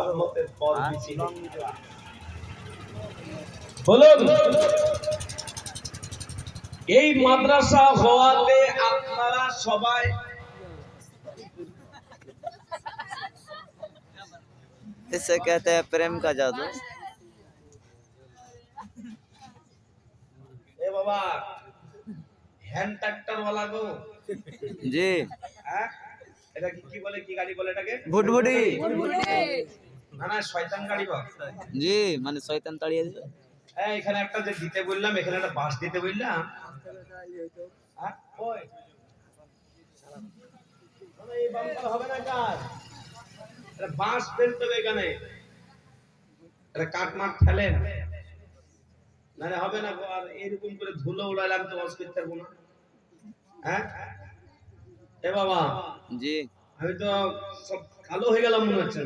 রহমতের পর বিচি বলুন এই মাদ্রাসা হওয়াতে আপনারা সবাই इसे कहते हैं प्रेम का जादू। ए बाबा हैंड ट्रैक्टर वाला गो जी হ্যাঁ এটা কি বলে কি গাড়ি বলে এটাকে भुटभुटी না না শয়তান গাড়ি বা जी माने शैतान ताड़िয়ে দিবে। এই এখানে একটা যে দিতে বললাম এখানে একটা বাস দিতে বললাম হ্যাঁ ওই মানে এই বাম্পার হবে না কাজ এটা বাস ফেলতে হবে এখানে এটা কাট মাঠ ফেলেন নালে হবে না আর এরকম করে ধুলো উড়াইলাম তো বাস করতে পারবো না হ্যাঁ এ বাবা जी আমি তো সব কালো হয়ে গেলাম মনে হচ্ছে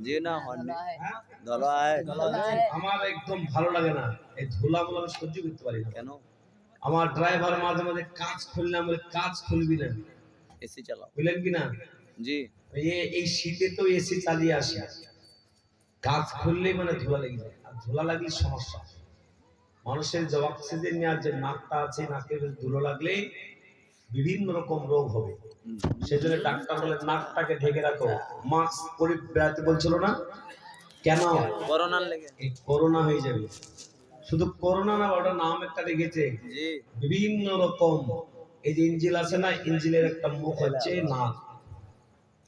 जी ना हॉर्न হ্যাঁ ধলা है আমার একদম ভালো লাগে না এই ধুলাগুলো আমি সহ্য করতে পারি না কেন আমার ড্রাইভার মাঝে মাঝে কাজ খুললাম বলে কাজ খুলবি না এসি চালাও বুঝলেন কি না जी এই শীতে তো এসি চালিয়ে আসে কাজ খুললেই মানে ধুলা লেগে যায় আর ধুলা লাগলে সমস্যা মানুষের যে অক্সিজেন নেওয়ার যে নাকটা আছে নাকের ধুলো লাগলে বিভিন্ন রকম রোগ হবে সেজন্য ডাক্তার বলে নাকটাকে ঢেকে রাখো মাস্ক পরে বেড়াতে বলছিল না কেন করোনার লেগে এই করোনা হয়ে যাবে শুধু করোনা না ওটা নাম একটা রেখেছে जी বিভিন্ন রকম এই যে ইঞ্জিল আছে না ইঞ্জিলের একটা মুখ হচ্ছে নাক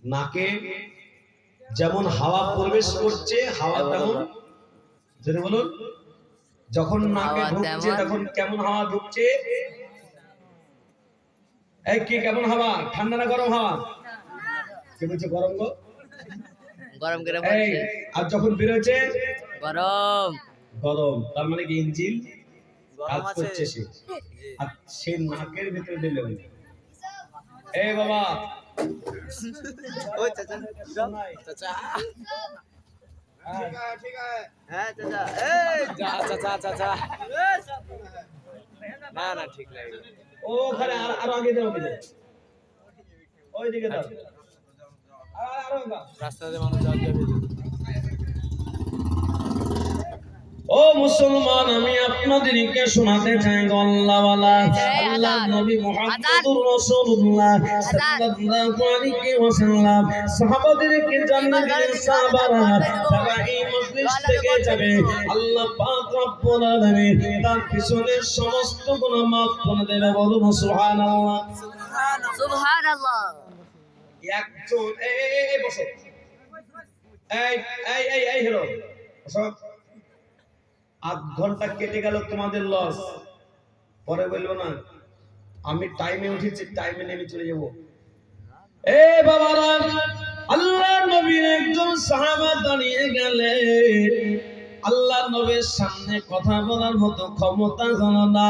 নাকে যেমন হাওয়া প্রবেশ করছে হাওয়া তেমন যেটা বলুন যখন নাকে ঢুকছে তখন কেমন হাওয়া ঢুকছে এই কি কেমন হাওয়া ঠান্ডা না গরম হাওয়া কি বলছে গরম গো গরম করে এই পড়ছে আর যখন বের হচ্ছে গরম গরম তার মানে কি ইঞ্জিল কাজ গরম আছে করছে সে আর সেই নাকের ভিতরে দিলে এই বাবা ওই চাচা চাচা ঠিক আছে হ্যাঁ চাচা এই যা চাচা চাচা না না ঠিক লাগে ওখানে আরো আগে যাও ওদিকে ওই দিকে দাও আরো দাও রাস্তাতে মানুষ যাবে ও মুসলমান আমি আপনাদেরকে শোনাতে চাই আল্লাহওয়ালা আল্লাহ নবী মুহাম্মদুর রাসূলুল্লাহ সাল্লাল্লাহু আলাইহি ওয়াসাল্লাম সাহাবাদেরকে জান্নাত দিলেন সাহাবারা যারা এই মজলিস থেকে যাবে আল্লাহ পাক রব্বুল আলামিন তার পিছনের সমস্ত গুনাহ মাফ করে দেবে বলুন সুবহানাল্লাহ সুবহানাল্লাহ একজন এই বসো এই হিরো বসো আধ ঘন্টা কেটে গেল তোমাদের লস পরে বলবো না আমি টাইমে উঠেছি টাইমে নেমে চলে যাব এ বাবারা আল্লাহ নবীর একজন সাহাবা দাঁড়িয়ে গেলেন আল্লাহ নবীর সামনে কথা বলার মতো ক্ষমতা হলো না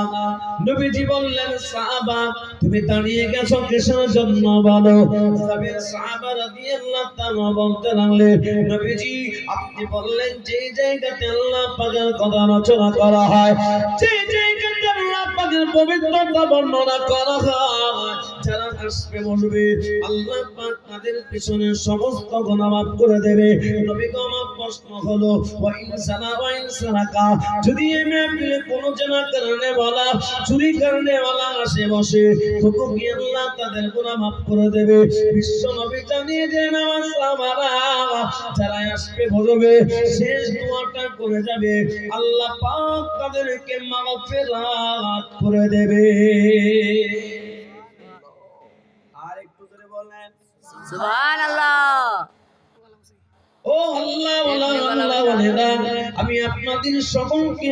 নবীজি বললেন সাহাবা তুমি দাঁড়িয়ে গেছো কিসের জন্য বলো সাহাবা রাদিয়াল্লাহু তাআলা বলতে লাগলেন নবীজি আপনি বললেন যে জায়গাতে আল্লাহ পাকের কথা আলোচনা করা হয় যে জায়গাতে আল্লাহ পাকের পবিত্রতা বর্ণনা করা হয় যারা আসবে বলবে আল্লাহ পাক তাদের পিছনে সমস্ত গুনাহ মাফ করে দেবে নবী গো আমার প্রশ্ন হলো ওয়া ইনসানা ওয়া ইনসানাকা যদি এমনি কোন জানা কারণে বলা চুরি কারণে বলা আসে বসে তবু কি আল্লাহ তাদের গুনাহ মাফ করে দেবে বিশ্ব নবী জানিয়ে দেন আমার সাহাবারা যারা আসবে বলবে শেষ দোয়াটা করে যাবে আল্লাহ পাক তাদেরকে মাগফিরাত করে দেবে আর একটু করে বলেন সুবহানাল্লাহ ও আল্লাহ ওয়ালা আমি আপনাদের সকলকে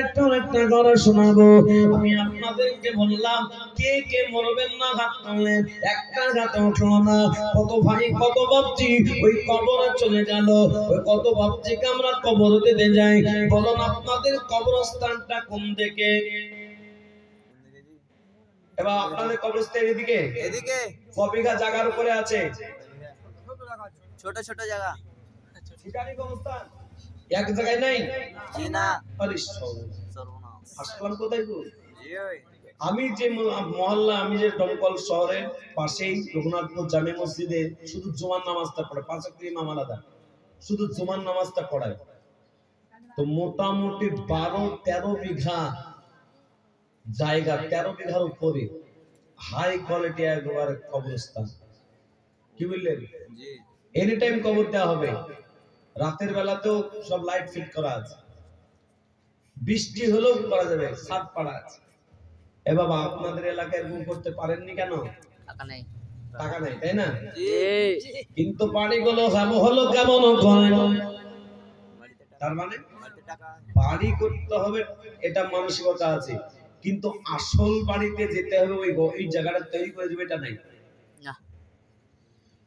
একটা করে শোনাবো আমি আপনাদেরকে বললাম কে কে মরবেন না হাত তুললেন একটা হাত উঠলো না কত ভাই কত বাপজি ওই কবরে চলে গেল ওই কত বাপজিকে আমরা কবর দিতে যাই বলুন আপনাদের কবরস্থানটা কোন দিকে এবার আপনাদের কবরস্থান এদিকে এদিকে কবিঘা জায়গার উপরে আছে ছোট ছোট জায়গা ঠিকানি কবরস্থান এক জায়গায় নাই জি না আরে সর্বনাশ আসলাম কোথায় গো জি ওই আমি যে মহল্লা আমি যে দমকল শহরের পাশেই রঘুনাথপুর জামে মসজিদে শুধু জুমার নামাজটা পড়ে 5 ওয়াক্ত ইমাম আলাদা শুধু জুমার নামাজটা পড়ায়। তো মোটামুটি 12-13 বিঘা জায়গা, 13 বিঘার উপরে হাই কোয়ালিটি একবারে কবরস্থান। কি বললেন? জি এনি টাইম কবর দেওয়া হবে, রাতের বেলাতেও সব লাইট ফিট করা আছে, বৃষ্টি হলেও করা যাবে, ছাদ পাড়া আছে। এ বাবা, আপনাদের এলাকায় এরকম করতে পারেননি কেন? টাকা নেই। টাকা নাই, তাই না? জি কিন্তু বাড়িগুলো হলো কেমন করে? বাড়িতে টাকা তার মানে বাড়িতে টাকা বাড়ি করতে হবে, এটা মানসিকতা আছে, কিন্তু আসল বাড়িতে যেতে হবে, ওই জায়গাটা তৈরি করে দেবে, এটা নাই। না।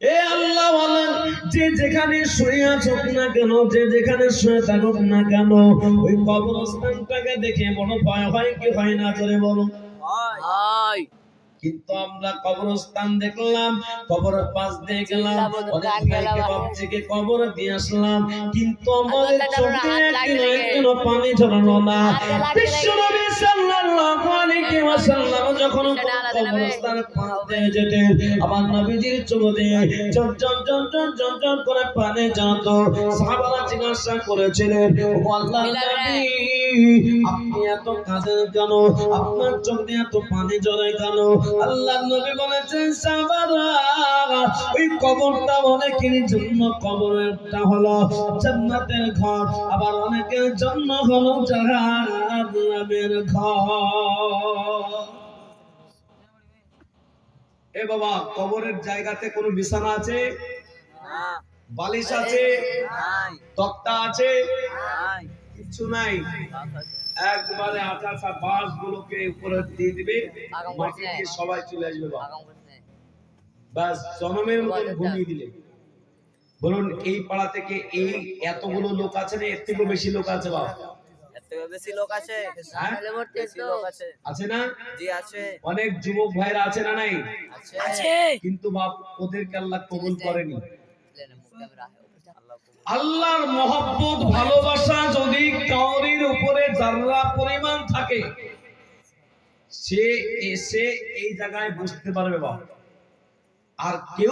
এ আল্লাহ বলেন, যে যেখানে শুয়ে আছো না কেন, যে যেখানে শুয়ে থাকো না কেন, ওই কবরস্থানটাকে দেখে বড় ভয় হয় কি হয় না, জোরে বলো। হয় হাই। কিন্তু আমরা কবরস্থান দেখলাম, কবরের পাশ দিয়ে গেলাম, অনেক ভাইকে বাপজিকে কবরে দিয়ে আসলাম, কিন্তু আমাদের চোখে একদিনও পানি ঝরানো না। বিশ্বনবী সাল্লাল্লাহু আলাইহি ওয়াসাল্লাম যখন কবরস্থানের পাশ দিয়ে যেতেন, আমার নবীজির চোখ দিয়ে ঝর ঝর ঝর ঝর ঝর ঝর করে পানি ঝরতো। সাহাবারা জিজ্ঞাসা করেছিলেন, ও আল্লাহর নবী, আপনি এত কাঁদেন কেন? আপনার চোখ দিয়ে এত পানি ঝরে কেন? আল্লাহর নবী বলেছেন, সাহাবারা, ওই কবরটা অনেকের জন্য কবরটা হলো জান্নাতের ঘর, আবার অনেকের জন্য হলো জাহান্নামের ঘর। এ বাবা, কবরের জায়গাতে কোনো বিছানা আছে? না বালিশ আছে? নাই তক্তা আছে? নাই কিছু নাই। বাস আছে একবারে আঠাশা বাঁশ গুলোকে উপরে দিয়ে দিবে, মাটি দিয়ে সবাই চলে আসবে। বাবা, আগাম করছে। ব্যাস জনমের মতন ঘুমিয়ে দিলে। বলুন, এই পাড়া থেকে এই এতগুলো লোক আছে না, এর থেকেও বেশি লোক আছে? বাবা, এর থেকে বেশি লোক আছে হ্যাঁ? বেশি লোক আছে আছে না? জি আছে অনেক যুবক ভাইরা আছে না নাই? আছে কিন্তু বাপ, ওদেরকে আল্লাহ কবুল করেনি। আল্লাহ কবুল আল্লাহর মহব্বত, ভালোবাসা যদি কাউরির উপরে যারা পরিমাণ থাকে, সে এসে এই জায়গায় বসতে পারবে বাবা। আর কেউ